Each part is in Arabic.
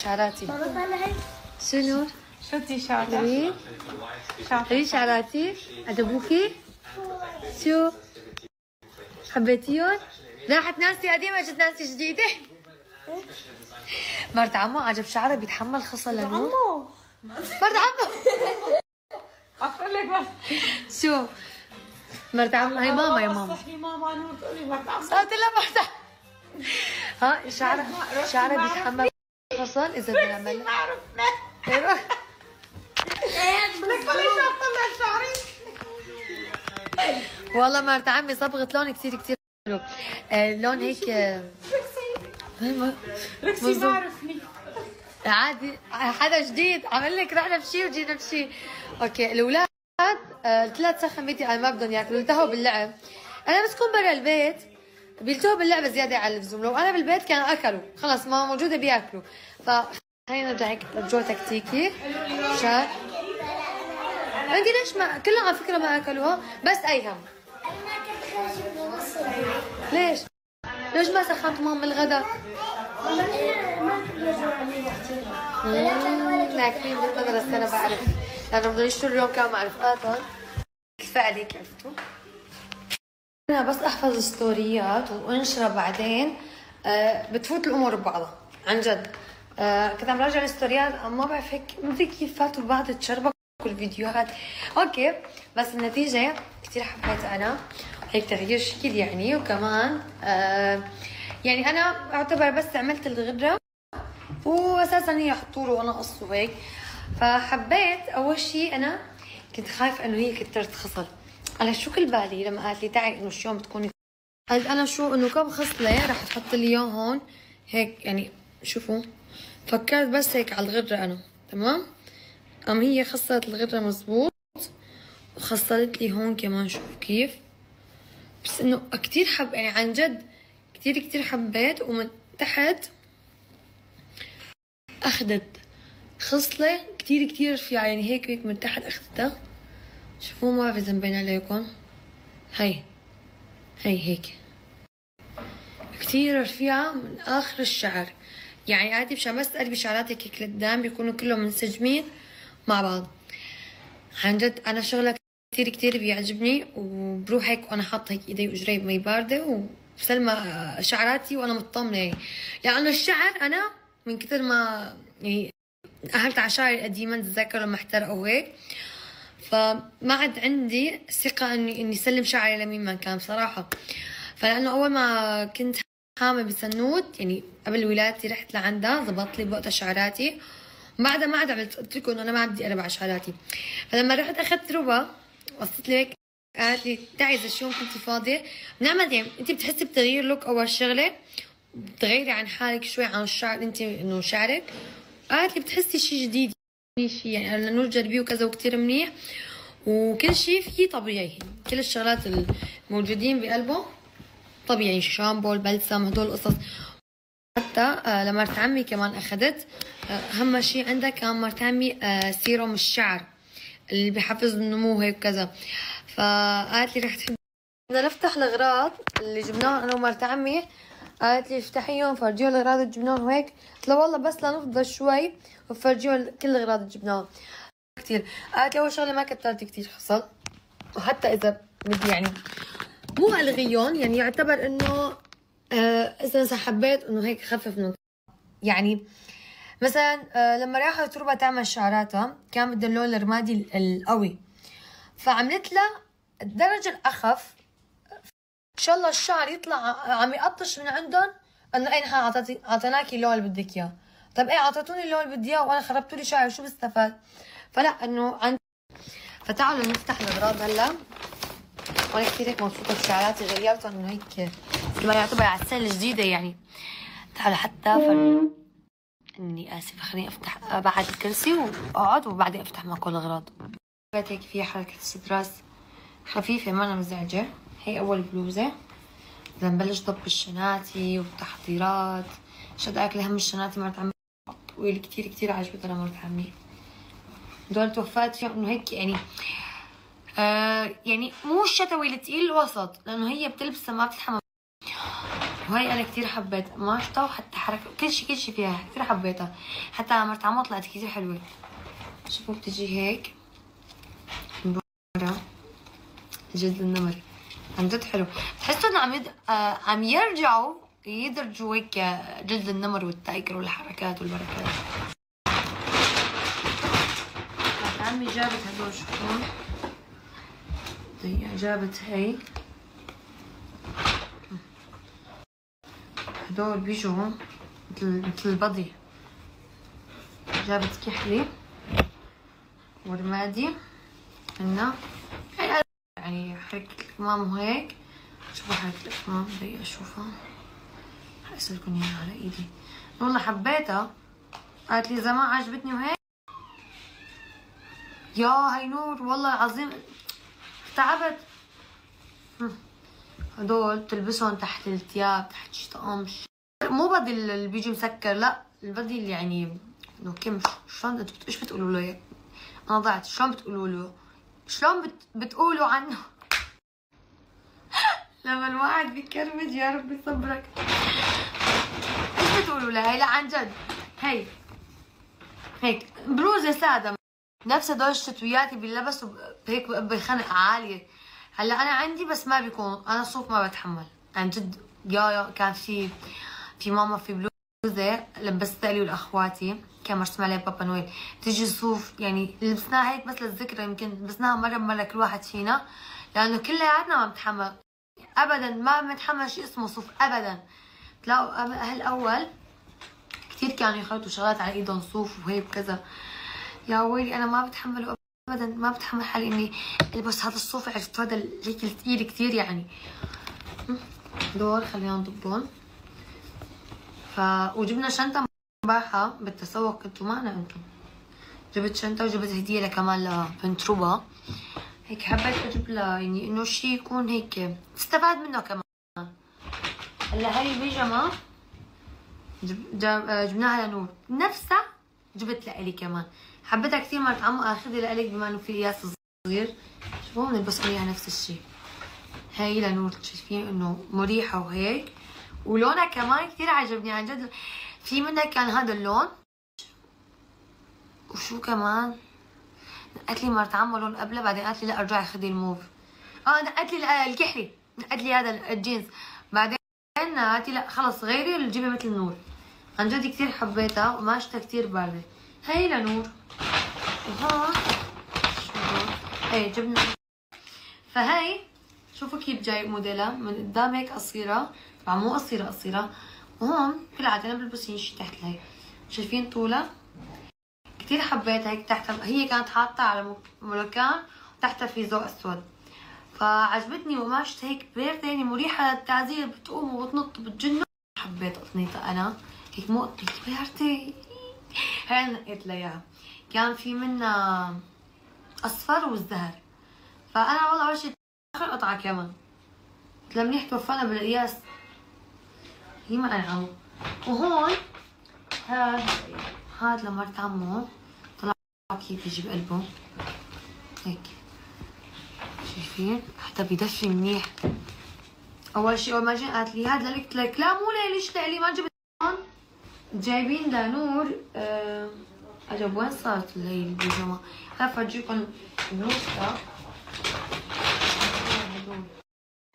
شعراتي شنو؟ شفتي شعراتي؟ هي شعراتي عجبوكي؟ شو؟ حبيتيهم؟ راحت نانسي قديمة جت نانسي جديدة؟ مرت عمو عجب شعرها بيتحمل خصل لنور؟ مرت عمو اقول لك بس شو؟ مرت عمو هي ماما يا ماما صحي ماما نور تقولي مرت عمو قلت لها مرت عمو ها شعرها بيتحمل خصل إذا بنعمل ما عرفنا لك طلع شعري والله مرت عمي صبغة لون كثير كثير حلو لون هيك ركسي ما عرفني عادي حدا جديد عمل لك رحنا بشي وجينا بشي. اوكي الاولاد قلت لها تسخن بيتي على ما بدهم ياكلوا التهوا باللعب. انا بس كون برا البيت بيلتهوا باللعبه زياده على اللزوم، لو انا بالبيت كانوا اكلوا خلص ما موجوده بياكلوا. فخلينا نرجع هيك رجوع تكتيكي مشان انت ليش ما كلهم على فكره ما اكلوها بس ايهم ليش ما سخنت ماما الغداء؟ لكن بالمدرسة أنا بعرف لأنه بدهم يشتروا اليوم كمان مع رفقاتهم كفاية عليك عرفتوا؟ أنا بس أحفظ ستوريات وأنشرها بعدين بتفوت الأمور ببعضها عن جد. كنت عم راجع الستوريات ما بعرف هيك مدري كيف فاتوا ببعض تشربكوا الفيديوهات. أوكي بس النتيجة كثير حبيتها أنا هيك تغيير شكل يعني. وكمان يعني أنا أعتبر بس عملت الغدرة واساسا هي حطوله وانا قصه هيك. فحبيت اول شيء انا كنت خايفه انه هي كترت خصل. انا شو كل بالي لما قالت لي تعي انه شو يوم بتكوني قلت انا شو انه كم خصله رح تحط لي اياه هون هيك يعني شوفوا فكرت بس هيك على الغدره انا تمام. هي خصلت الغدره مزبوط وخصلت لي هون كمان شوفوا كيف. بس انه كثير حب يعني عن جد كثير حبيت. ومن تحت اخذت خصلة كثير رفيعة يعني هيك من تحت اخذتها شوفوا ما بعرف اذا مبين عليكم هي هيك كثير رفيعة من اخر الشعر يعني عادي مشان بس تقلبي شعراتك هيك لقدام بيكونوا كلهم منسجمين مع بعض. عن جد انا شغلة كثير بيعجبني وبروح هيك وانا حاطة هيك ايدي واجري بمي باردة وبسلمى شعراتي وانا مطمنة يعني لانه الشعر انا من كثر ما يعني أهلت على شعري القديمة تتذكر لما احترقوا هيك فما عاد عندي ثقة إني سلم شعري لمين ما كان بصراحة. فلأنه أول ما كنت حامل بسنوت يعني قبل ولادتي رحت لعندها ضبط لي بوقتها شعراتي بعدها ما عاد عملت قلت لكم إنه أنا ما بدي أقلب على شعراتي. فلما رحت أخذت ربا وصلت لي هيك قالت لي تعي إذا شو كنتي فاضية بنعمل يعني أنت بتحسي بتغيير لوك أول شغلة بتغيري عن حالك شوي عن الشعر انت انه شعرك. قالت لي بتحسي شيء جديد شيء يعني لانه جربيه وكذا وكثير منيح وكل شيء فيه طبيعي كل الشغلات الموجودين بقلبه طبيعي شامبو البلسم هدول القصص. حتى لمرت عمي كمان اخذت اهم شيء عندها كان مرت عمي سيروم الشعر اللي بيحفز النمو هيك كذا. فقالت لي رح تحب بدنا نفتح الاغراض اللي جبناهم انا ومرت عمي. قالت لي افتحيهم فرجيهم الاغراض اللي جبناهم هيك. قلت لها والله بس لنفضل شوي وفرجيهم كل الاغراض اللي جبناهم كثير. قالت لي اول شغله ما كترتي كثير حصل وحتى اذا بدي يعني مو الغيهم يعني يعتبر انه اذا حبيت انه هيك خفف من يعني مثلا لما راحت ربا تعمل شعراتها كان بدها اللون الرمادي القوي فعملت لها الدرجه الاخف ان شاء الله الشعر يطلع عم يقطش من عندهم انه اين اعطيناكي اللون اللي بدك اياه. طيب ايه اعطيتوني اللون اللي بدي اياه وانا خربتوا لي شعري شو بستفاد؟ فلا انه عند فتعالوا نفتح الاغراض هلا. وانا كثير هيك مبسوطه بشعراتي غيرتهم انه هيك ما يعتبر على السنه الجديده يعني. تعالوا حتى اني اسفه خليني افتح ابعد الكرسي واقعد وبعدين افتح معكم الاغراض. هيك فيها حركه استراس خفيفه ما انا مزعجه. هي اول بلوزه بدنا نبلش ضب الشناتي وتحضيرات. شد اكل هم الشناتي مرت عمي طويل كثير عجبتنا مرت عمي. دول توفات فيهم انه هيك يعني يعني مو الشتوي الثقيل الوسط لانه هي بتلبسها ما بتتحمل. وهي انا كثير حبيت قماشتها وحتى حركة كل شيء فيها كثير حبيتها. حتى على مرت عمو طلعت كثير حلوة. شوفوا بتجي هيك من برا جلد النمر، عن جد حلو. بتحسوا انه عم يرجعوا يدرجوا هيك جلد النمر والتايجر والحركات والبركات. عمي جابت هدول شوفون، جابت هي هدول بيجوا مثل البضي. جابت كحلي ورمادي عنا يعني حركة الكمام وهيك. شوفوا حركة الكمام، بدي اشوفها حأرسلكن اياها على ايدي. والله حبيتها، قالت لي زمان عجبتني وهيك. يا هي نور والله العظيم تعبت. هدول تلبسهم تحت الثياب، تحت شي طقم، مو بدي اللي بيجي مسكر، لا البدي اللي يعني انه كم. شلون انتوا ايش بتقولوا له؟ انا ضعت. شلون بتقولوا له؟ شلون بتقولوا عنه؟ لما الواحد بيكرمج يا رب يصبرك. ايش بتقولوا له هي؟ لا عن جد هيك بلوزه ساده نفس هدول الشتويات بيلبسوا هيك بخنق عاليه. هلا انا عندي بس ما بيكون، انا صوف ما بتحمل عن جد. يا كان في ماما في بلوزه لبستها لي ولاخواتي، كان مرسوم عليها بابا نويل، تيجي صوف يعني لبسناها هيك بس للذكرى، يمكن لبسناها مره كل واحد فينا، لانه كلياتنا ما بنتحمل ابدا، ما بنتحمل شيء اسمه صوف ابدا. تلاقوا اهل اول كثير كانوا يخلطوا شغلات على ايدهم صوف وهيك كذا. يا ويلي انا ما بتحمله ابدا، ما بتحمل حالي اني البس هذا الصوف، عرفت هذا هيك الثقيل كثير يعني. دول خلينا نضبهم. وجبنا شنطه امبارحه بالتسوق، كنتوا معنا انتم. جبت شنطه وجبت هديه كمان لبنت ربا، هيك حبيت اجيب لها يعني انه شيء يكون هيك تستفاد منه كمان. هلا هي البيجامه جبناها لنور، نفسها جبت لإلي كمان، حبيتها كثير. مرت عمو اخذها لإلك بما انه في اياس صغير. شوفوا بنلبس اياها نفس الشيء. هي لنور، شايفين انه مريحه وهيك، ولونها كمان كثير عجبني عن جد. في منها كان هذا اللون، وشو كمان نقت لي مرت عمو لون قبله، بعدين قالت لي لا ارجعي خذي الموف. نقت لي الكحلي، نقت لي هذا الجينز، بعدين قالت لي لا خلص غيري جيبي مثل نور. عن جد كثير حبيتها وقماشتها كثير باردة. هي لنور. وهون شو هون؟ هي جبنا. فهي شوفوا كيف جاي موديلها من قدام هيك قصيرة، طبعا مو قصيرة، وهون بالعادة انا بلبس شي تحت هي. شايفين طولها؟ كثير حبيتها هيك تحتها، هي كانت حاطة على ملكان وتحتها في ذوق اسود، فعجبتني وقماشتها هيك باردة يعني مريحة للتعذير، بتقوم وبتنط بتجنن. حبيت قطنيتها انا هيك، مو قطنيتها باردة. هي نقيت لها اياها، كان في منها اصفر والزهر، فانا والله اول شيء اخر قطعة كمان لمنيح توفانا بالقياس، هي مع العمو. وهون هاد لمرت عمو طلع كيف يجي بقلبه هيك، شايفين؟ حتى بدفي منيح. اول شيء اول ما جيت قالت لي هذا لك، لك لا مو لي، ليش لي ما جبت هون؟ جايبين لنور اجب وين صارت هي البيجامه؟ خاف اجيكم بلوزتها.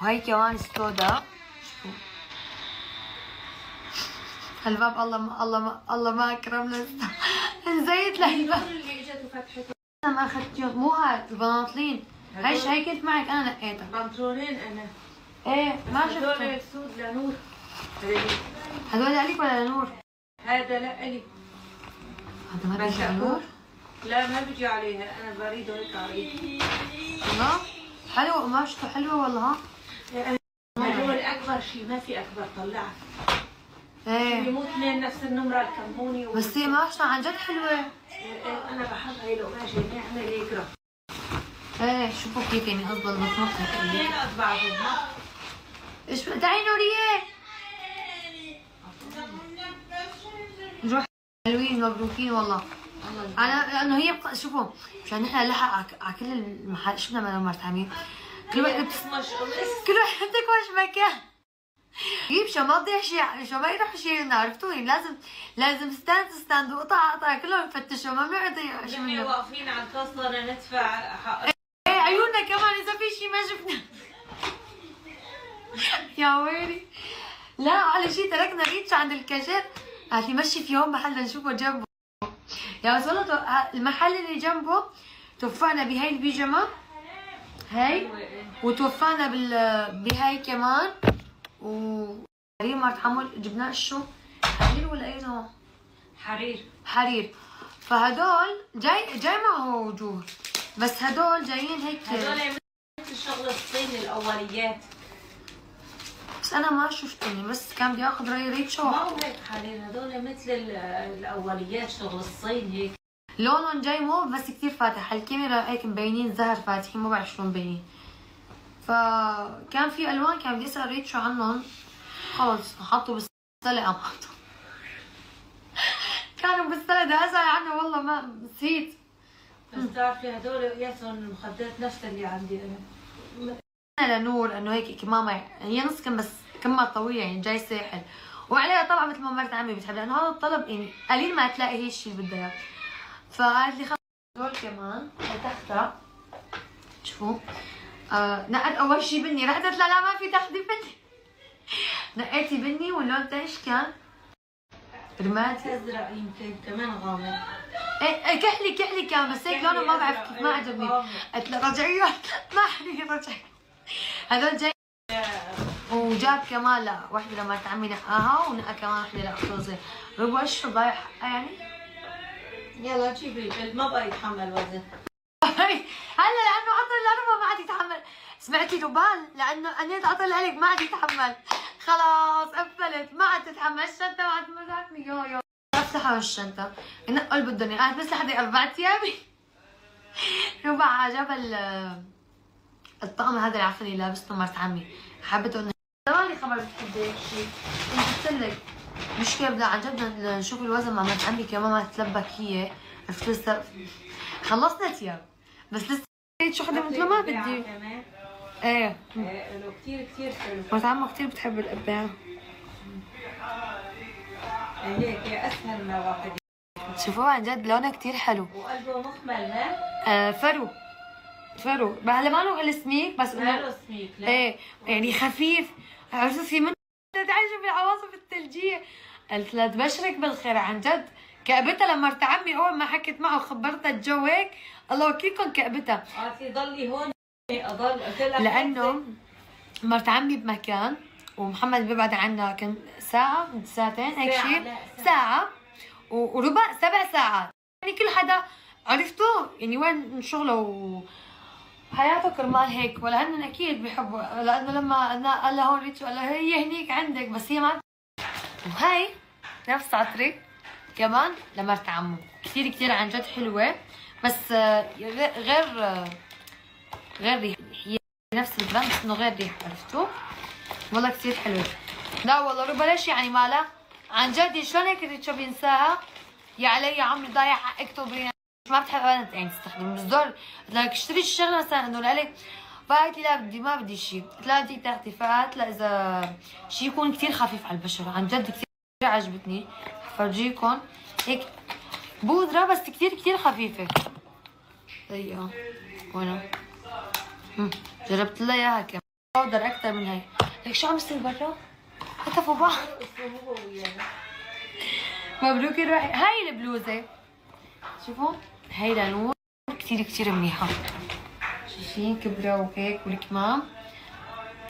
وهي كمان السودا. هالباب الله ما اكرمنا نزيت لهالباب اللي اجت وفتحته. انا ما اخذتيهم، مو هاي البناطلين، هي كنت معك انا نقيتها. بنطلونين انا. ايه ما شفتهم. هدول السود لنور. هدول لك ولا لنور؟ هذا لا الي. هذا ما بيجي على نور؟ لا ما بيجي علينا، انا بريده هيك عريض. والله حلوه قماشته حلوه والله. هدول اكبر شيء، ما في اكبر، طلعت. ايه يموت اثنين نفس النمره الكموني بس هي قماشتها عن جد حلوه. انا بحب هي القماشه نعمل هيك رف. ايه شوفوا كيف يعني اصلا بتنطط. اثنين اصبع بالنص. ايش تعي نوريه نروح. حلوين مبروكين والله. انا لانه هي شوفوا مشان نحن نلحق على كل المحل، شفنا من مرت عمي كل واحد بتكوش مكان. جيب شو ما تضيع شيء، شو ما يروح شيء، عرفتوني؟ لازم ستاند وقطع كلهم يفتشوا، ممنوع يضيع شيء منه. واقفين على الكاستر ندفع حق. ايه عيوننا كمان اذا في شيء ما شفنا. يا ويلي. لا على شيء تركنا ريتش عند الكاشير، قالت لي مشي في يوم محل نشوفه جنبه. يا بس والله المحل اللي جنبه توفقنا بهاي البيجامه هاي، وتوفقنا بهاي كمان، حرير ما تحمل. جبناه شو؟ حرير ولا اي نوع؟ حرير. فهدول جاي معه وجوه، بس هدول جايين هيك. هدول مثل شغل الصيني الاوليات، بس انا ما شفتني، بس كان بياخذ راي ريتشو. ما هو هيك حرير، هدول مثل الاوليات شغل الصين هيك. لونهم جاي موف بس كثير فاتح، الكاميرا هيك مبينين زهر فاتحين، ما بعرف شلون مبينين. فكان في الوان كان بدي اسال ريتشو عنهم، خلص حطوا بالسله قام حطوا. كانوا بالسله بدي اسال عنه والله ما نسيت. بس بتعرفي هدول قياسهم المخدات نفس اللي عندي انا لنور انه هيك كمامه، هي نص كم بس كمها طويله يعني جاي ساحل، وعليها طبعا مثل ما مرت عمي بتحب، لانه هذا الطلب يعني قليل ما تلاقي هي الشيء اللي بدها اياه. فقالت لي خلص هدول كمان تحتها. شوفوا نقت اول شيء بني، رحت قلت لا ما في تاخذي بني. نقيتي بني، واللون ايش كان؟ رمادي ازرق يمكن كمان غامق. ايه كحلي كان، بس هيك لونه ما بعرف كيف، ما عجبني. قلت له رجعيه، ما حني رجعي. هذول جاي. وجاب كمان لا وحده لما عمي نقاها، ونقى كمان وحده لاختوزي. ربع شو ضايع يعني. يلا جيبي، ما بقى يتحمل وزن. هلا لانه عطل الاربعه ما عاد يتحمل. سمعتي لبان؟ لانه انيت عطل عليك ما عاد يتحمل، خلاص قفلت ما عاد تتحمل. الشنطه ما عاد مزعتني. يو افتحوا الشنطه ينقوا اللي بدهم اياه، بس لحد 4 ايام. ربع جاب الطقم هذا العفن اللي لابسته مرت عمي، حبته انه زماني خبر بتحب هيك شيء. قلت لك مشكله بدنا عن جد نشوف الوزن مع مرت عمي كمان ما تتلبك هي. عرفت لسه خلصنا ثياب بس لسه شو حدا مثله ما بدي. ايه له كثير حلو. مرت عمو كثير بتحب القبعه هيك اسهل ما واحد. شوفوه عن جد لونه كثير حلو، وقلبه مخمل. ها فرو هلا ما له السميك بس ما له سميك. ايه يعني خفيف. عرفت في من تعيشوا بالعواصف الثلجيه. قلت لها تبشرك بالخير عن جد. كأبتها لما مرت عمي اول ما حكيت معه وخبرتها الجو هيك، الله وكيلكم كأبتها. قالت لي ضلي هون اضل. قلت لها لانه مرت عمي بمكان ومحمد بيبعد عنا كان ساعه ساعتين هيك شيء، ساعه وربع 7 ساعات يعني. كل حدا عرفتوا يعني وين شغله وحياته كرمال هيك، ولا هن اكيد بيحبوا، لانه لما قال لها هون ريتشو قال لها هي هنيك عندك، بس هي ما. وهي نفس عطري كمان لمرت عمو، كثير عن جد حلوه، بس غير ريحه. هي نفس البراند بس انه غير ريحه. عرفتوا؟ والله كثير حلوه. لا والله ربا ليش يعني مالها عن جد. شلون هيك ريتشو بينساها؟ يا علي يا عمري ضايع حقك تخبريني. ما بتحب ابدا يعني تستخدم، بس دول بدك اشتري الشغله مثلا انه لإلك. فقالت لي لا ما بدي شيء. قلت لها بدي تاخذي. فقالت لا اذا شيء يكون كثير خفيف على البشره، عن جد كثير عجبتني. حفرجيكم هيك بودره بس كثير خفيفه. هي وانا جربت لها اياها كمان باودر اكثر من هي. لك شو عم يصير برا؟ هتفوا بعض. مبروك الروحي. هاي البلوزه شوفوا هي لنور كثير منيحه. شايفين كبره وهيك والكمام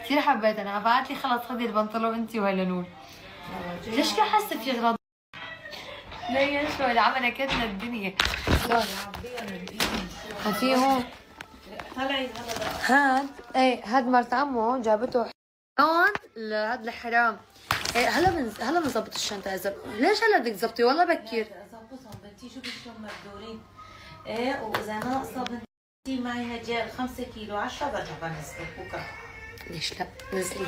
كثير حبيتها انا. فقالت لي خلص خذي البنطلون انت وهي لنور. ليش كان حاسه في غلط؟ ليه شو العمى نكدنا الدنيا. في هون هاد ايه هاد مرت عمو جابته هون لهاد الحرام. ايه هلا بنظبط الشنطه. اذا ليش هلا بدك تظبطي؟ والله بكير. ظبطهم بنتي شو بدكم مقدورين. ايه واذا ناقصه بنتي معي هدية 5 كيلو 10 برجع بنزل بكره. ليش لا نزلي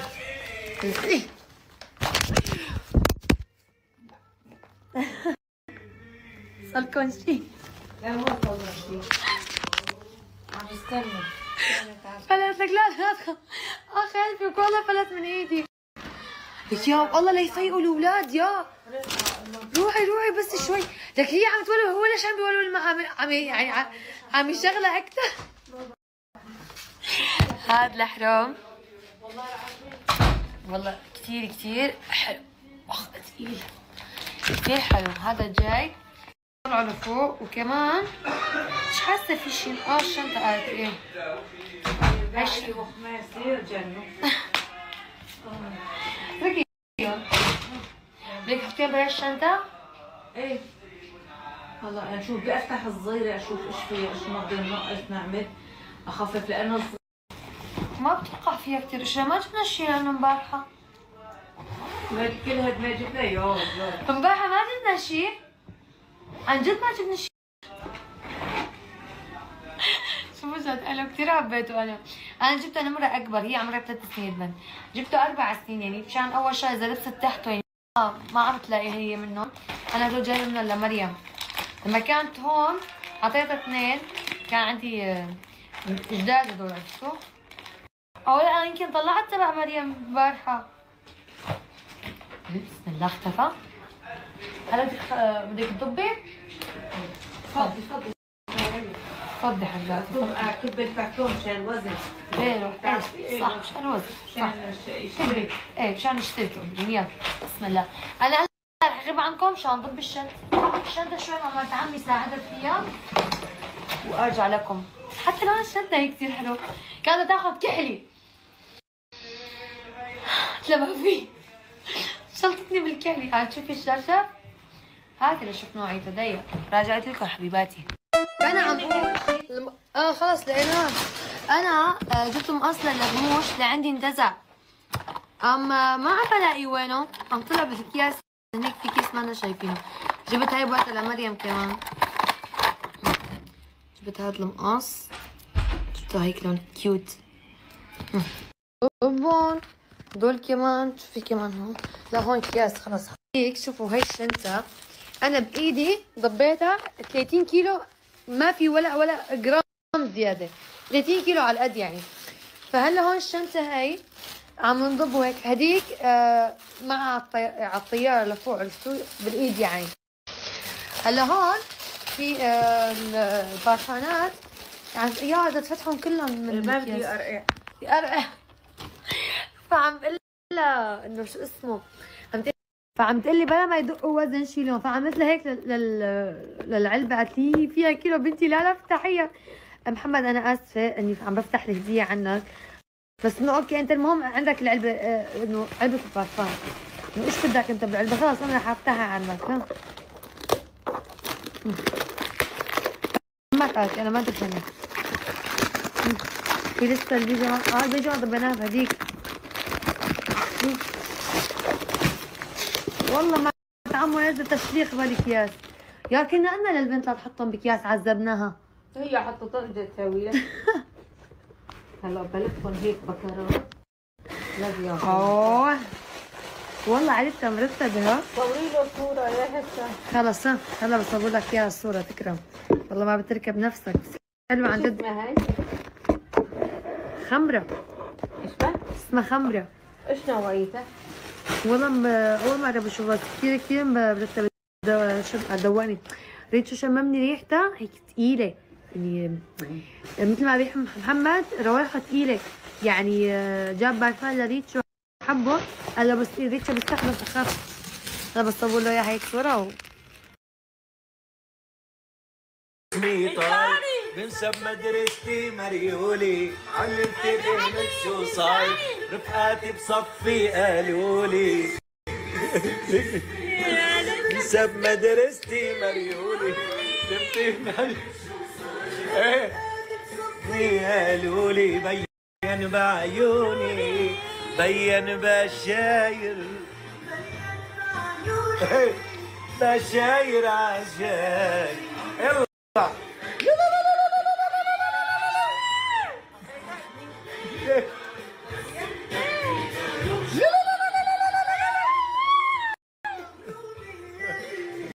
صاركم شيء. لا مو صار شيء. عم بستنى. فلت لك لا خلفي والله فلت من ايدي. لك يا الله لا يفيقوا الاولاد يا روحي بس شوي. لك هي عم تولول هو ليش عم بيولول الماء عم يعني عم يشغلها اكثر. هذا الحرام والله كثير حلو. اخ ثقيل كثير حلو. هذا جاي طلعوا لفوق وكمان مش حاسه في شيء. الشنطه قالت ايه هاي ما يصير جنة. تركي بدك تحطيها بهاي الشنطه؟ ايه هلا انا شو بدي افتح الصغيره اشوف ايش فيها ايش نقدر نقص نعمل اخفف لانه ما بتوقع فيها كثير اشياء. ما جبنا شيء لانه امبارحه كل هاد ما جبنا اياه. امبارحه ما جبنا شيء عن جد ما جبنا شيء. شو جد انا كثير حبيته. انا جبته نمره اكبر هي عمرها 3 سنين بنت. جبته 4 سنين يعني مشان اول شيء اذا لبست تحته يعني ما عم تلاقي هي منهم. انا هدول جاي منهم لمريم. لما كانت هون اعطيتها 2 كان عندي جداد هدول عرفتوا. او لا يمكن طلعت تبع مريم امبارحه. بسم الله اختفى. هلا بدك تطبي؟ تفضي حاجات. كبة كرتون مشان الوزن. ايه صح مشان الوزن صح. ايه مشان نشتري يلا بسم الله. انا رح اغيب عنكم مشان ضب الشنطة شوي مع عمي ساعدت فيها وارجع لكم. حتى لون الشنطة هي كثير حلو. كانت تاخذ كحلي لما في شلطتني بالكحلي. هاي تشوفي الشاشة هاك اللي شوف نوعيته ضيق. راجعت لكم حبيباتي. انا عم اقول خلص لقيناه. انا جبت مقص للرموش اللي عندي انتزع. اما ما عم بلاقي وينه. عم طلع بالاكياس هنيك في كيس ما انا شايفينه. جبت هاي بوقتها لمريم كمان. جبت هذا المقص جبته هيك لون كيوت. هون دول كمان شوفي كمان هون. لا هون اكياس خلص. هيك شوفوا هاي الشنطة انا بايدي ضبيتها 30 كيلو ما في ولا جرام زياده. 30 كيلو على القد يعني. فهلا هون الشنطه هاي عم نضبوا هيك. هديك مع على الطياره لفوق عرفتوا بالايد يعني. هلا هون في البارفانات يعني يا بدها تفتحهم كلهم من ما بدي ارقع. فعم بقول لها انه شو اسمه فعم تقول لي بلا ما يدقوا وزن شيلهم. فعملت لها هيك للعلبه قالت لي فيها كيلو. بنتي لا افتحيها. محمد انا اسفه اني عم بفتح الهديه عنك بس انه اوكي انت المهم عندك العلبه انه علبه البارفان انه ايش بدك انت بالعلبه. خلص انا رح افتحها عنك. ها ما قالت انا ما دخلني. في لسه البيجامه البيجامه ضبيناها بهديك. والله ما عمو ينزل تشليخ بالاكياس. يا كنا قلنا للبنت لا تحطهم باكياس عذبناها. هي حطتها بدها تسوي لها. هلا بلفهم هيك بكرات. لا اوه والله عرفتها مرتبه. ها صوري له صورة يا هسه. خلص هلا بصور لك اياها الصورة تكرم. والله ما بتركب نفسك. حلوة عن جد. اسمها هاي؟ خمرة. اسمها خمرة. ايش نوعيتها؟ والله أول مرة بشوفها كثير مرتبة. دواني ريت شممني ريحتها هيك ثقيلة يعني مثل ما ريح محمد روايحها ثقيلة يعني. جاب بارفان لريتشو حبه قال له بس ريتشو بستحمل اخف. انا بصور له اياها هيك صورة بنسب مدرستي مريولي علمت بهمك شو صاير رفقاتي بصفي قالولي بنسب مدرستي مريولي علمت قالولي بين بعيوني بين بشاير بشاير عشاير يلا